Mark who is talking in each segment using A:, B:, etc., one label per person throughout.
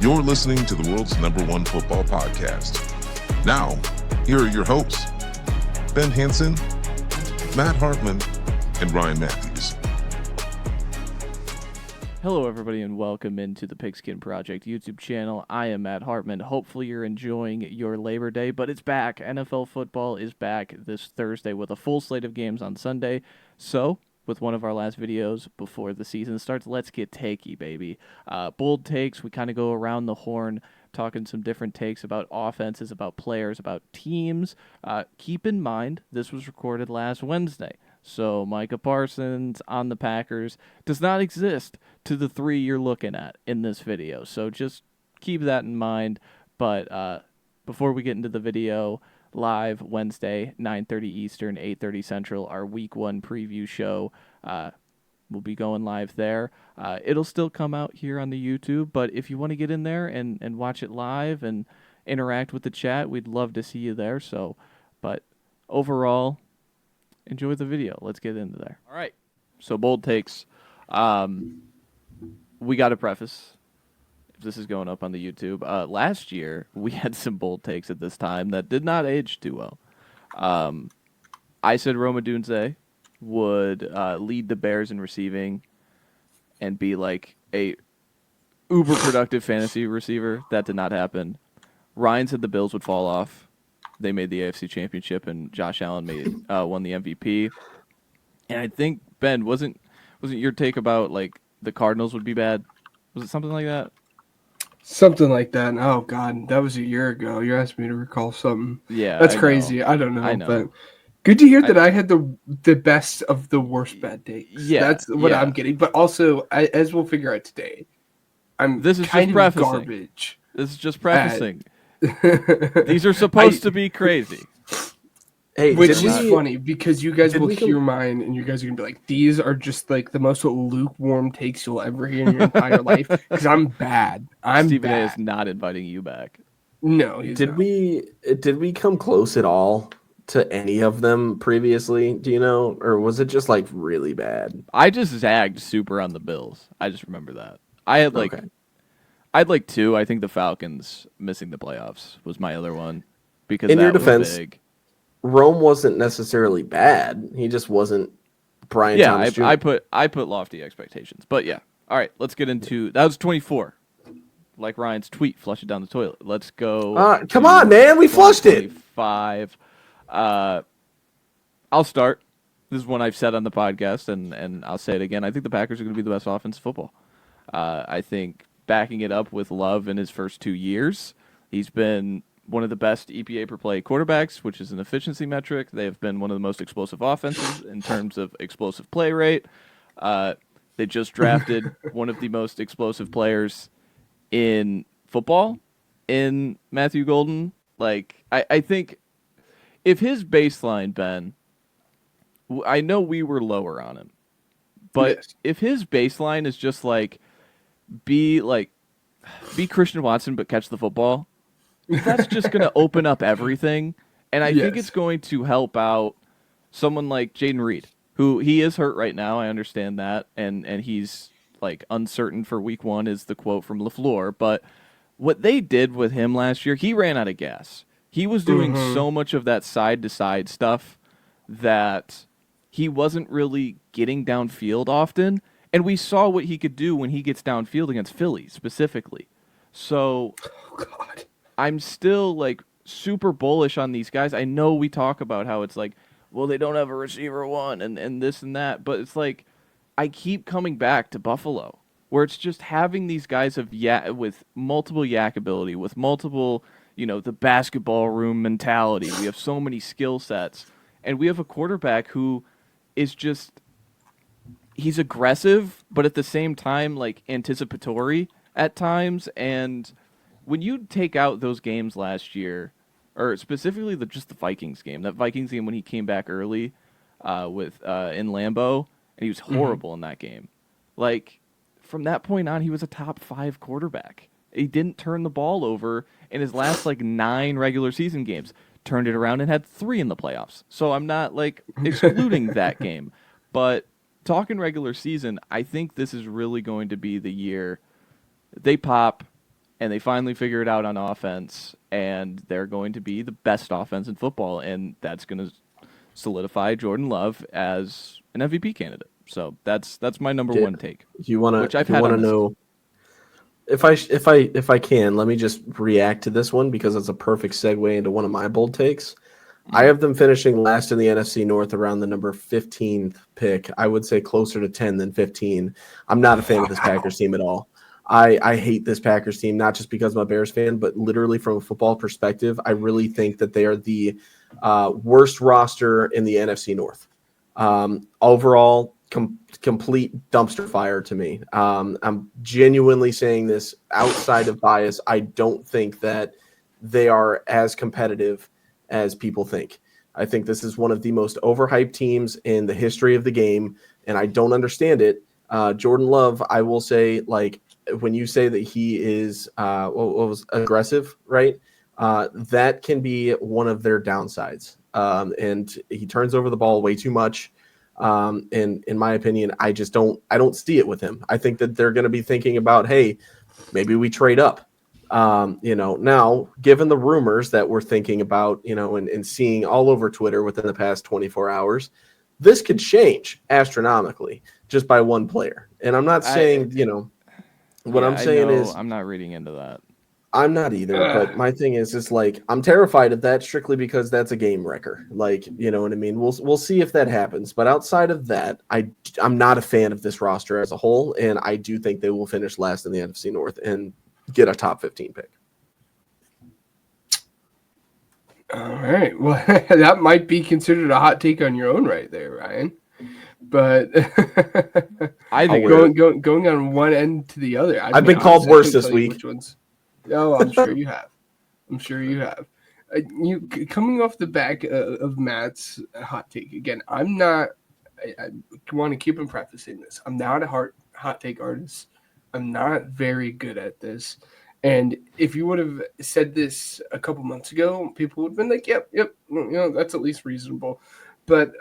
A: You're listening to the world's #1 football podcast. Now, here are your hosts, Ben Hansen, Matt Hartman, and Ryan Matthews.
B: Hello, everybody, and welcome into the Pigskin Project YouTube channel. I am Matt Hartman. Hopefully, you're enjoying your Labor Day, but it's back. NFL football is back this Thursday with a full slate of games on Sunday. So, with one of our last videos before the season starts, let's get takey, baby. Bold takes. We kind of go around the horn, talking some different takes about offenses, about players, about teams. Keep in mind, this was recorded last Wednesday. So Micah Parsons on the Packers does not exist to the three you're looking at in this video. So just keep that in mind. But before we get into the video, live Wednesday, 9:30 Eastern, 8:30 Central, our Week 1 preview show. We'll be going live there. It'll still come out here on the YouTube, but if you want to get in there and watch it live and interact with the chat, we'd love to see you there. So, but overall, enjoy the video. Let's get into there. All right. So bold takes. We got to preface, if this is going up on the YouTube, last year we had some bold takes at this time that did not age too well. I said Roma Dunze would lead the Bears in receiving and be like a uber productive fantasy receiver. That did not happen. Ryan said the Bills would fall off. They made the AFC Championship, and Josh Allen won the MVP. And I think, Ben, wasn't your take about like the Cardinals would be bad? Was it something like that?
C: Something like that. Oh God, that was a year ago. You asked me to recall something.
B: Yeah,
C: that's
B: I
C: crazy.
B: know.
C: I don't know,
B: I know.
C: but good to hear that I had the best of the worst bad takes.
B: Yeah,
C: that's what I'm getting. But also, as we'll figure out today,
B: this is
C: kind
B: just
C: of
B: prefacing.
C: garbage.
B: This is just prefacing. These are supposed to be crazy.
C: Hey, which is funny because you guys will hear mine and you guys are gonna be like, these are just like the most lukewarm takes you'll ever hear in your entire life. Because I'm bad.
B: Stephen
C: bad.
B: A is not inviting you back.
C: No,
D: did we come close at all to any of them previously? Do you know, or was it just like really bad?
B: I just zagged super on the Bills. I just remember that. I had like two. I think the Falcons missing the playoffs was my other one because
D: in
B: that
D: your defense,
B: was big.
D: Rome wasn't necessarily bad. He just wasn't Brian Thomas Jr.
B: I put lofty expectations. But yeah. All right, let's get into that was 24. Like Ryan's tweet, flush it down the toilet. Let's go.
D: Come on, man. We flushed it.
B: 5. I'll start. This is one I've said on the podcast, and I'll say it again. I think the Packers are going to be the best offense in football. I think backing it up with Love in his first 2 years, he's been one of the best EPA per play quarterbacks, which is an efficiency metric. They have been one of the most explosive offenses in terms of explosive play rate. They just drafted one of the most explosive players in football in Matthew Golden. Like, I think if his baseline, Ben, I know we were lower on him, but
C: yes.
B: If his baseline is just be Christian Watson but catch the football, that's just going to open up everything. And I think it's going to help out someone like Jaden Reed, who he is hurt right now. I understand that. And he's like uncertain for week 1 is the quote from LaFleur. But what they did with him last year, he ran out of gas. He was doing so much of that side-to-side stuff that he wasn't really getting downfield often. And we saw what he could do when he gets downfield against Philly specifically. So
C: God.
B: I'm still like super bullish on these guys. I know we talk about how it's like, well, they don't have a receiver one and this and that, but it's like I keep coming back to Buffalo, where it's just having these guys with multiple yak ability, with multiple, the basketball room mentality. We have so many skill sets, and we have a quarterback who is just he's aggressive, but at the same time like anticipatory at times. And when you take out those games last year, or specifically just the Vikings game, that Vikings game when he came back early in Lambeau, and he was horrible in that game. Like, from that point on, he was a top 5 quarterback. He didn't turn the ball over in his last 9 regular season games. Turned it around and had 3 in the playoffs. So I'm not excluding that game, but talking regular season, I think this is really going to be the year they pop. and they finally figure it out on offense, and they're going to be the best offense in football, and that's going to solidify Jordan Love as an MVP candidate. So that's my number one take.
D: You want
B: which I've
D: to
B: had
D: know if I can, let me just react to this one because it's a perfect segue into one of my bold takes. I have them finishing last in the NFC North around the number 15th pick. I would say closer to 10 than 15. I'm not a fan of this Packers team at all. I hate this Packers team, not just because I'm a Bears fan, but literally from a football perspective, I really think that they are the worst roster in the NFC North. Overall, complete dumpster fire to me. I'm genuinely saying this outside of bias. I don't think that they are as competitive as people think. I think this is one of the most overhyped teams in the history of the game, and I don't understand it. Jordan Love, I will say, like, when you say that he is what was aggressive, right? That can be one of their downsides. And he turns over the ball way too much. And in my opinion, I don't see it with him. I think that they're going to be thinking about, hey, maybe we trade up. Now, given the rumors that we're thinking about, and seeing all over Twitter within the past 24 hours, this could change astronomically just by one player. And I'm not saying, I'm saying is
B: I'm not reading into that.
D: I'm not either, but my thing is like I'm terrified of that strictly because that's a game wrecker. Like, you know what I mean? We'll see if that happens. But outside of that, I'm not a fan of this roster as a whole, and I do think they will finish last in the NFC North and get a top 15 pick.
C: All right. Well, that might be considered a hot take on your own right there, Ryan. But
B: I think
C: going on one end to the other.
D: I've been called worse this week.
C: Which ones? Oh, I'm sure you have. You coming off the back of Matt's hot take again. I'm not. I want to keep on prefacing this. I'm not a hot take artist. I'm not very good at this. And if you would have said this a couple months ago, people would have been like, "Yep, that's at least reasonable." But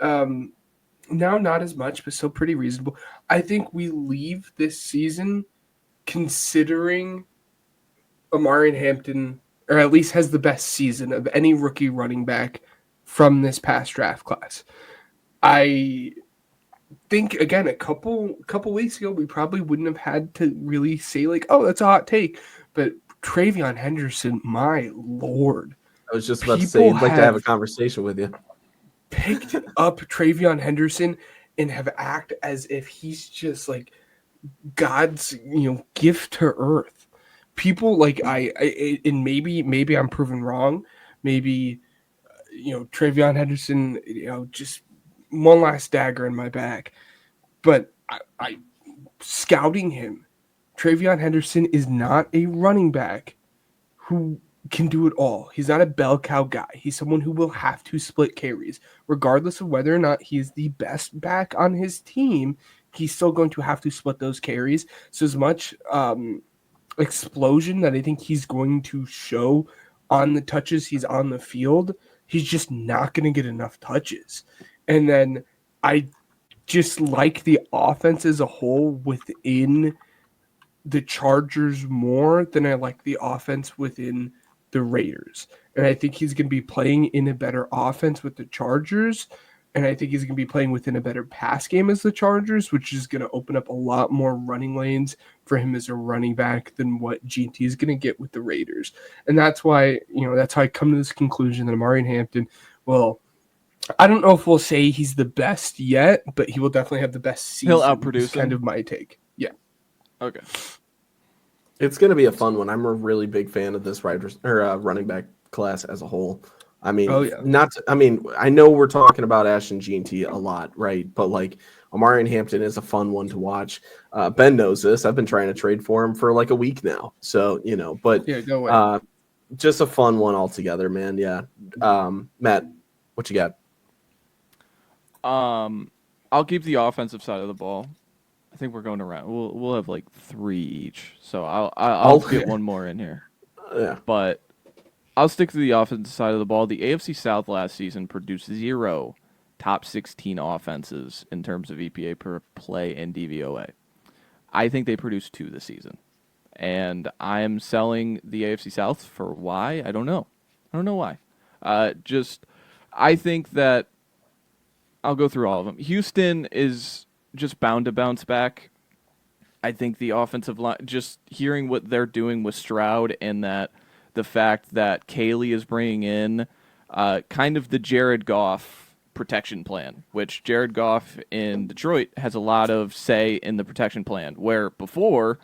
C: now not as much, but still pretty reasonable. I think we leave this season considering Omarion Hampton, or at least has the best season of any rookie running back from this past draft class. I think, again, a couple weeks ago, we probably wouldn't have had to really say, like, oh, that's a hot take. But Travion Henderson, my Lord.
D: I was just about to say, I'd like to have a conversation with you.
C: Picked up Travion Henderson and have acted as if he's just like God's, gift to earth. People like and maybe I'm proven wrong. Maybe, Travion Henderson, just one last dagger in my back. But I scouting him, Travion Henderson is not a running back who can do it all. He's not a bell cow guy. He's someone who will have to split carries. Regardless of whether or not he's the best back on his team, he's still going to have to split those carries. So as much explosion that I think he's going to show on the touches he's on the field, he's just not going to get enough touches. And then I just like the offense as a whole within the Chargers more than I like the offense within the Raiders. And I think he's going to be playing in a better offense with the Chargers. And I think he's going to be playing within a better pass game as the Chargers, which is going to open up a lot more running lanes for him as a running back than what GT is going to get with the Raiders. And that's why, that's how I come to this conclusion that Omarion Hampton, well, I don't know if we'll say he's the best yet, but he will definitely have the best season.
B: He'll outproduce him.
C: Kind of my take. Yeah.
B: Okay.
D: It's going to be a fun one. I'm a really big fan of this running back class as a whole. I mean, I know we're talking about Ashton G&T a lot, right? But like Omarion Hampton is a fun one to watch. Ben knows this. I've been trying to trade for him for like a week now. So, but
C: yeah, go away.
D: Just a fun one altogether, man. Yeah. Matt, what you got?
B: I'll keep the offensive side of the ball. I think we're going around. We'll have like 3 each. So I'll get one more in here.
D: Yeah.
B: But I'll stick to the offensive side of the ball. The AFC South last season produced 0 top 16 offenses in terms of EPA per play and DVOA. I think they produced 2 this season. And I'm selling the AFC South for why? I don't know. I don't know why. I think that I'll go through all of them. Houston is just bound to bounce back. I think the offensive line, just hearing what they're doing with Stroud and that the fact that Kaylee is bringing in kind of the Jared Goff protection plan, which Jared Goff in Detroit has a lot of say in the protection plan, where before,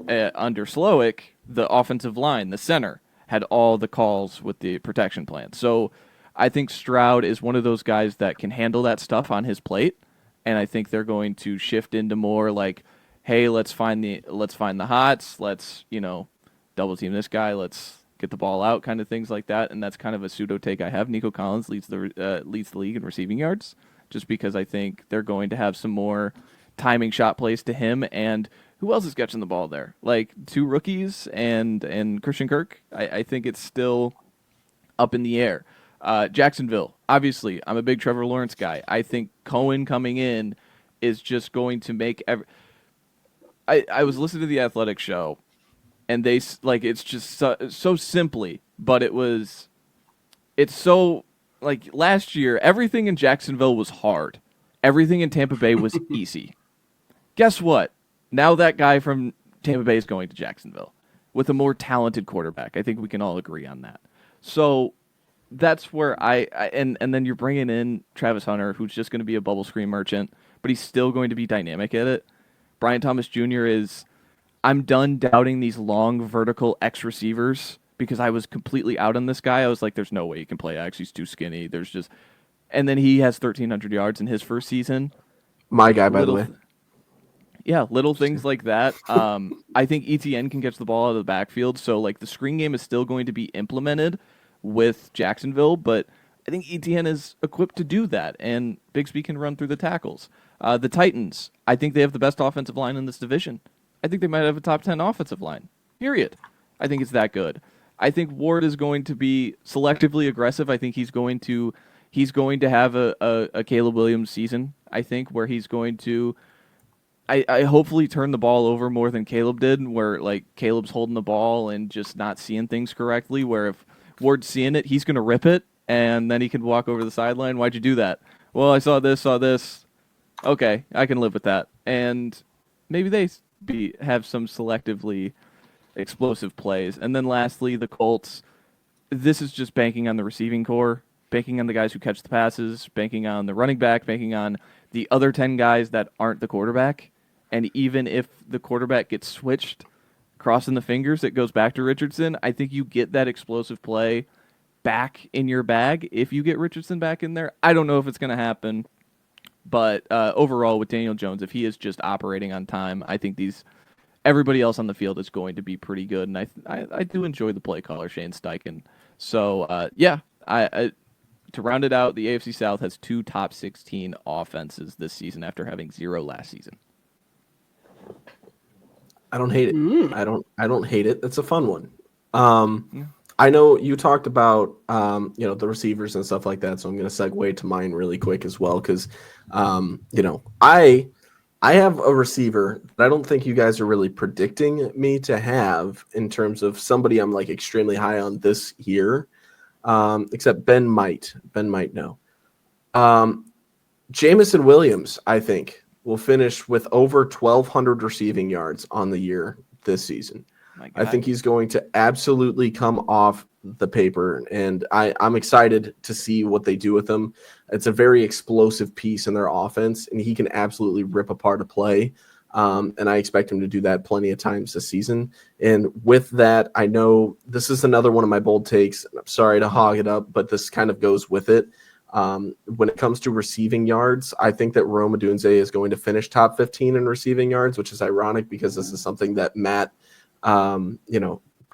B: under Slowick, the offensive line, the center, had all the calls with the protection plan. So I think Stroud is one of those guys that can handle that stuff on his plate, and I think they're going to shift into more like, hey, let's find the hots, let's double team this guy, let's get the ball out, kind of things like that. And that's kind of a pseudo take I have. Nico Collins leads the league in receiving yards, just because I think they're going to have some more timing shot plays to him. And who else is catching the ball there? Like 2 rookies and Christian Kirk. I think it's still up in the air. Jacksonville, obviously, I'm a big Trevor Lawrence guy. I think Cohen coming in is just going to make I was listening to the Athletic show, and they it's just so simply, but it's so like last year everything in Jacksonville was hard, everything in Tampa Bay was easy. Guess what? Now that guy from Tampa Bay is going to Jacksonville with a more talented quarterback. I think we can all agree on that. So that's where and then you're bringing in Travis Hunter, who's just going to be a bubble screen merchant, but he's still going to be dynamic at it. Brian Thomas Jr. I'm done doubting these long vertical X receivers because I was completely out on this guy. I was like, there's no way he can play X. He's too skinny. And then he has 1,300 yards in his first season.
D: My guy, by the way.
B: Yeah, little things like that. I think ETN can catch the ball out of the backfield. So like the screen game is still going to be implemented with Jacksonville, but I think ETN is equipped to do that, and Bigsby can run through the tackles. The Titans, I think they have the best offensive line in this division. I think they might have a top 10 offensive line, period. I think it's that good. I think Ward is going to be selectively aggressive. I think he's going to have a Caleb Williams season, I think, where he's going to I hopefully turn the ball over more than Caleb did, where like Caleb's holding the ball and just not seeing things correctly, where if Ward's seeing it, he's going to rip it, and then he can walk over the sideline. Why'd you do that? Well, I saw this. Okay, I can live with that. And maybe they have some selectively explosive plays. And then lastly, the Colts. This is just banking on the receiving core, banking on the guys who catch the passes, banking on the running back, banking on the other 10 guys that aren't the quarterback. And even if the quarterback gets switched, crossing the fingers, it goes back to Richardson. I think you get that explosive play back in your bag if you get Richardson back in there. I don't know if it's going to happen. But overall, with Daniel Jones, if he is just operating on time, I think everybody else on the field is going to be pretty good. And I do enjoy the play caller, Shane Steichen. So, to round it out, the AFC South has 2 top 16 offenses this season after having 0 last season.
D: I don't hate it. I don't hate it. It's a fun one. I know you talked about the receivers and stuff like that, so I'm going to segue to mine really quick as well because I have a receiver that I don't think you guys are really predicting me to have in terms of somebody I'm like extremely high on this year, except Ben might know. Jamison Williams, I think, will finish with over 1,200 receiving yards on the year this season. I think he's going to absolutely come off the paper, and I'm excited to see what they do with him. It's a very explosive piece in their offense, and he can absolutely rip apart a play, and I expect him to do that plenty of times this season. And with that, I know this is another one of my bold takes. I'm sorry to hog it up, but this kind of goes with it. When it comes to receiving yards, I think that Rome Odunze is going to finish top 15 in receiving yards, which is ironic because this is something that Matt kind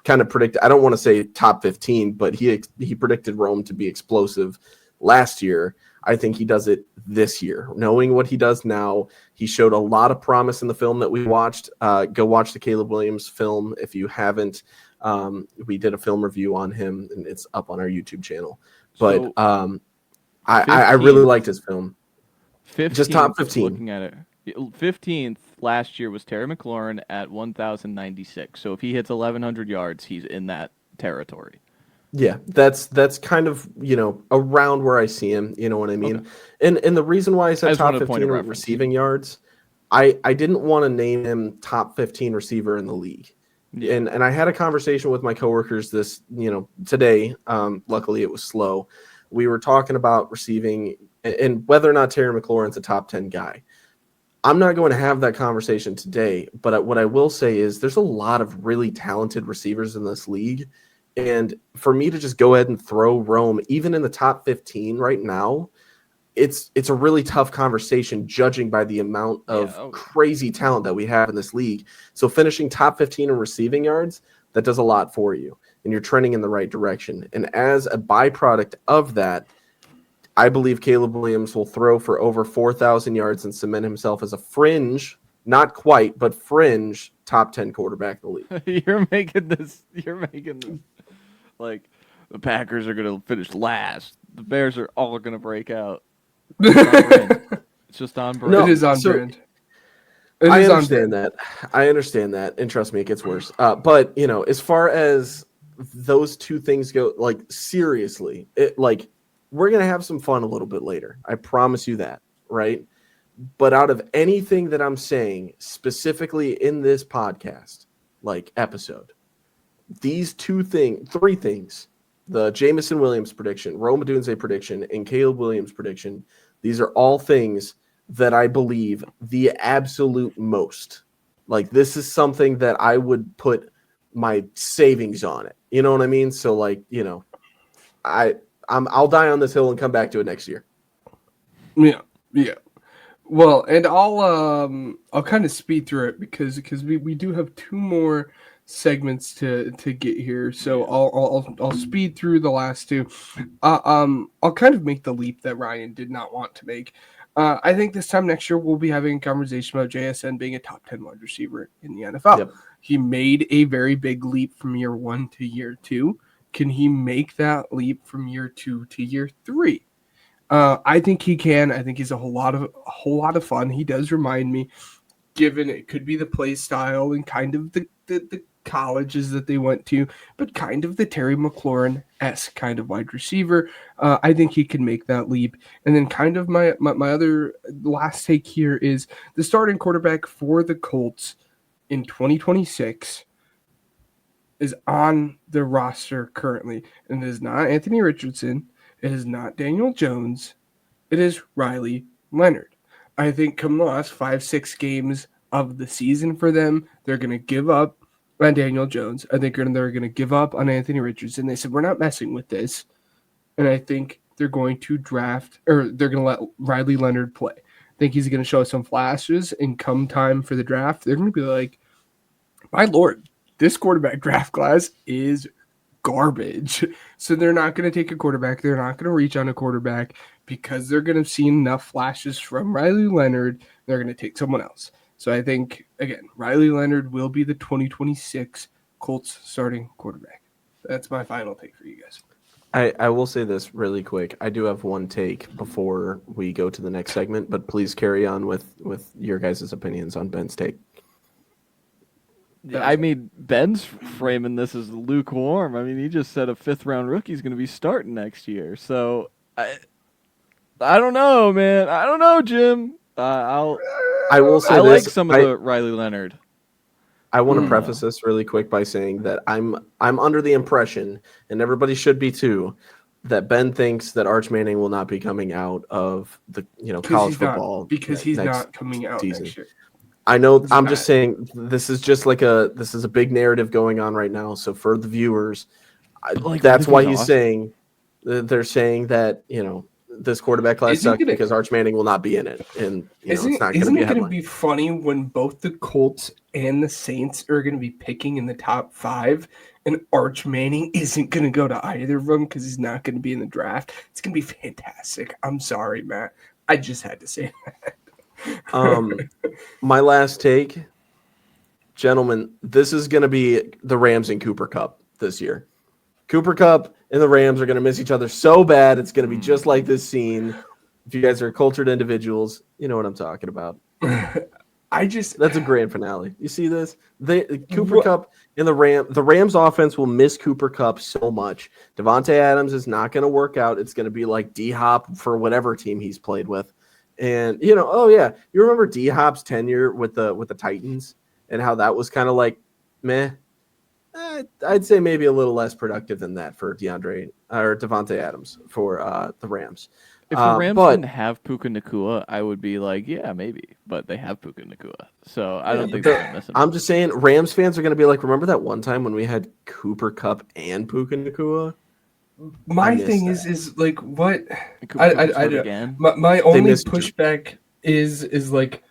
D: of predict. I don't want to say top 15, but he predicted Rome to be explosive last year. I think he does it this year. Knowing what he does now, he showed a lot of promise in the film that we watched. Go watch the Caleb Williams film if you haven't. We did a film review on him, and it's up on our YouTube channel. But I really liked his film.
B: 15,
D: just top 15.
B: Looking at it 15th last year was Terry McLaurin at 1,096. So if he hits 1,100 yards, he's in that territory.
D: Yeah, that's kind of, around where I see him, you know what I mean? Okay. And the reason why I said top 15 receiving yards, I didn't want to name him top 15 receiver in the league. Yeah. And I had a conversation with my coworkers today. Luckily it was slow. We were talking about receiving and whether or not Terry McLaurin's a top 10 guy. I'm not going to have that conversation today, but what I will say is there's a lot of really talented receivers in this league. And for me to just go ahead and throw Rome, even in the top 15 right now, it's a really tough conversation judging by the amount of crazy talent that we have in this league. So finishing top 15 in receiving yards, that does a lot for you, and you're trending in the right direction. And as a byproduct of that, I believe Caleb Williams will throw for over 4,000 yards and cement himself as a fringe, not quite, but fringe top 10 quarterback in the
B: league. You're making this like the Packers are going to finish last. The Bears are all going to break out. It's just on brand.
C: No, it is on brand.
D: I understand that. And trust me, it gets worse. But, as far as those two things go, like, seriously, we're going to have some fun a little bit later. I promise you that, right? But out of anything that I'm saying specifically in this podcast, episode, these three things, the Jameson Williams prediction, Rome Odunze prediction, and Caleb Williams prediction, these are all things that I believe the absolute most. This is something that I would put my savings on it. You know what I mean? So, I'll die on this hill and come back to it next year.
C: Yeah. Well, and I'll kind of speed through it because we do have two more segments to get here, so I'll speed through the last two. I'll kind of make the leap that Ryan did not want to make. I think this time next year we'll be having a conversation about JSN being a top 10 wide receiver in the NFL. Yep. He made a very big leap from year 1 to year 2. Can he make that leap from year 2 to year 3? I think he can. I think he's a whole lot of fun. He does remind me, given it could be the play style and kind of the colleges that they went to, but kind of the Terry McLaurin-esque kind of wide receiver. I think he can make that leap. And then kind of my other last take here is the starting quarterback for the Colts in 2026 is on the roster currently. And it is not Anthony Richardson. It is not Daniel Jones. It is Riley Leonard. I think come the last 5-6 games of the season for them, they're going to give up on Daniel Jones. I think they're going to give up on Anthony Richardson. They said, we're not messing with this. And I think they're going to they're going to let Riley Leonard play. I think he's going to show some flashes, and come time for the draft, they're going to be like, my Lord, this quarterback draft class is garbage. So they're not going to take a quarterback. They're not going to reach on a quarterback because they're going to see enough flashes from Riley Leonard. They're going to take someone else. So I think, again, Riley Leonard will be the 2026 Colts starting quarterback. That's my final take for you guys.
D: I will say this really quick. I do have one take before we go to the next segment, but please carry on with your guys' opinions on Ben's take.
B: I mean, Ben's framing this as lukewarm. I mean, he just said a 5th-round rookie is going to be starting next year. So, I don't know, man. I don't know, Jim.
D: I will say
B: I
D: this.
B: like some of the Riley Leonard.
D: I want to preface this really quick by saying that I'm under the impression, and everybody should be too, that Ben thinks that Arch Manning will not be coming out of the college football
C: because he's not coming out next year.
D: I know. I'm just saying this is just this is a big narrative going on right now. So for the viewers, that's why he's saying they're saying that this quarterback class sucks because Arch Manning will not be in it, and it's not going to be a headline.
C: Isn't it going to be funny when both the Colts and the Saints are going to be picking in the top 5, and Arch Manning isn't going to go to either of them because he's not going to be in the draft? It's going to be fantastic. I'm sorry, Matt. I just had to say that.
D: My last take, gentlemen, this is going to be the Rams and Cooper Kupp this year. Cooper Kupp and the Rams are going to miss each other so bad. It's going to be just like this scene. If you guys are cultured individuals, you know what I'm talking about.
C: I just
D: That's a grand finale. You see this? Cooper
C: What-
D: Cup and the Rams offense will miss Cooper Cup so much. Devontae Adams is not going to work out. It's going to be like D Hop for whatever team he's played with. And oh yeah, you remember D Hop's tenure with the Titans and how that was kind of like meh. I'd say maybe a little less productive than that for Devontae Adams for the Rams.
B: If the Rams
D: But
B: didn't have Puka Nacua, I would be like, yeah, maybe. But they have Puka Nacua, so I don't think they're gonna miss him.
D: I'm just saying, Rams fans are going to be like, remember that one time when we had Cooper Cup and Puka Nacua?
C: my
D: miss
C: thing
D: that.
C: is like what
B: Cooper Kupp is
C: I
B: hurt
C: don't.
B: again.
C: My only
D: missed
C: pushback is like,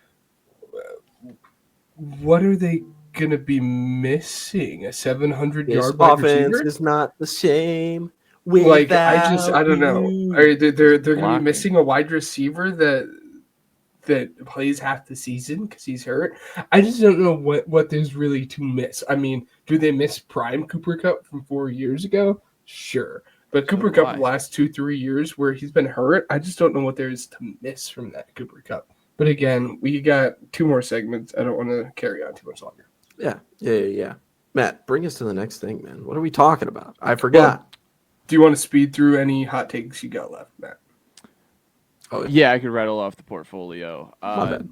C: what are they gonna be missing? A 700-yard wide
D: Offense
C: receiver?
D: is not the same.
C: Like I don't know.
D: You.
C: They're gonna be
B: Blocking.
C: missing a wide receiver that plays half the season because he's hurt. I just don't know what there's really to miss. I mean, do they miss prime Cooper Cup from 4 years ago? Sure. But Cooper
B: do
C: Cup
B: I.
C: the last 2-3 years where he's been hurt, I just don't know what there is to miss from that Cooper Cup. But again, we got 2 more segments. I don't want to carry on too much longer.
D: Yeah. Matt, bring us to the next thing, man. What are we talking about? I forgot.
C: Do you want to speed through any hot takes you got left, Matt?
B: Yeah, I could rattle off the portfolio.
D: My bad.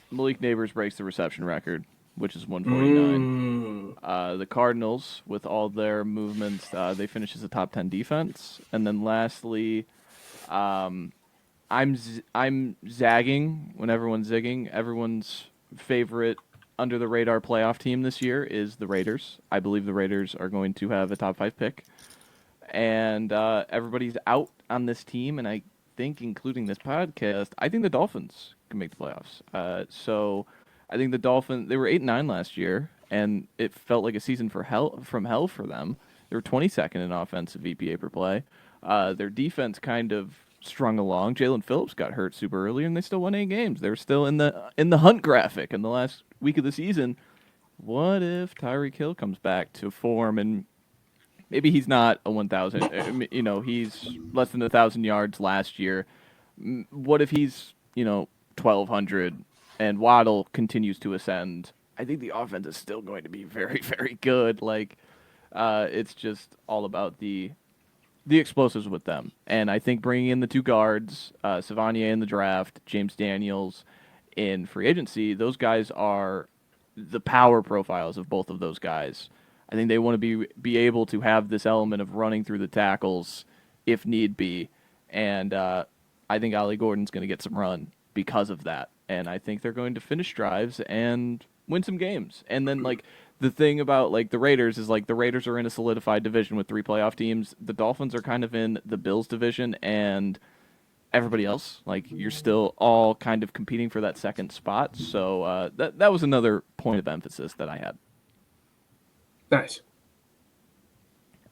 B: Malik Neighbors breaks the reception record, which is 149. The Cardinals, with all their movements, they finish as a top 10 defense. And then lastly, I'm zagging when everyone's zigging. Everyone's favorite under the radar playoff team this year is the Raiders. I believe the Raiders are going to have a top 5 pick. And everybody's out on this team, and I think, including this podcast, I think the Dolphins can make the playoffs. So I think the Dolphins, they were 8-9 last year, and it felt like a season from hell for them. They were 22nd in offensive EPA per play. Their defense kind of strung along. Jalen Phillips got hurt super early, and they still won 8 games. They were still in the hunt graphic in the last week of the season. What if Tyreek Hill comes back to form and maybe he's not a 1,000. He's less than 1,000 yards last year. What if he's 1,200 and Waddle continues to ascend? I think the offense is still going to be very, very good. It's just all about the explosives with them. And I think bringing in the 2 guards, Savanier in the draft, James Daniels in free agency, those guys are the power profiles of both of those guys. I think they want to be able to have this element of running through the tackles if need be. And I think Ollie Gordon's going to get some run because of that. And I think they're going to finish drives and win some games. And then, the thing about, the Raiders is, the Raiders are in a solidified division with 3 playoff teams. The Dolphins are kind of in the Bills division, and everybody else, you're still all kind of competing for that second spot. So that was another point of emphasis that I had.
C: Nice.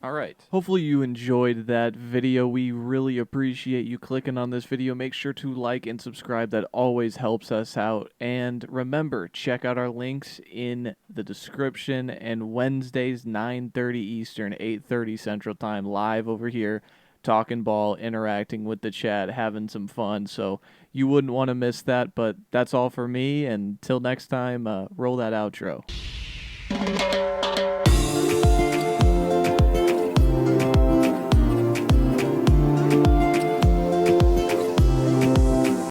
B: All right. Hopefully you enjoyed that video. We really appreciate you clicking on this video. Make sure to like and subscribe. That always helps us out. And remember, check out our links in the description. And Wednesdays, 9:30 Eastern, 8:30 Central Time, live over here, talking ball, interacting with the chat, having some fun. So you wouldn't want to miss that. But that's all for me. Until next time, roll that outro.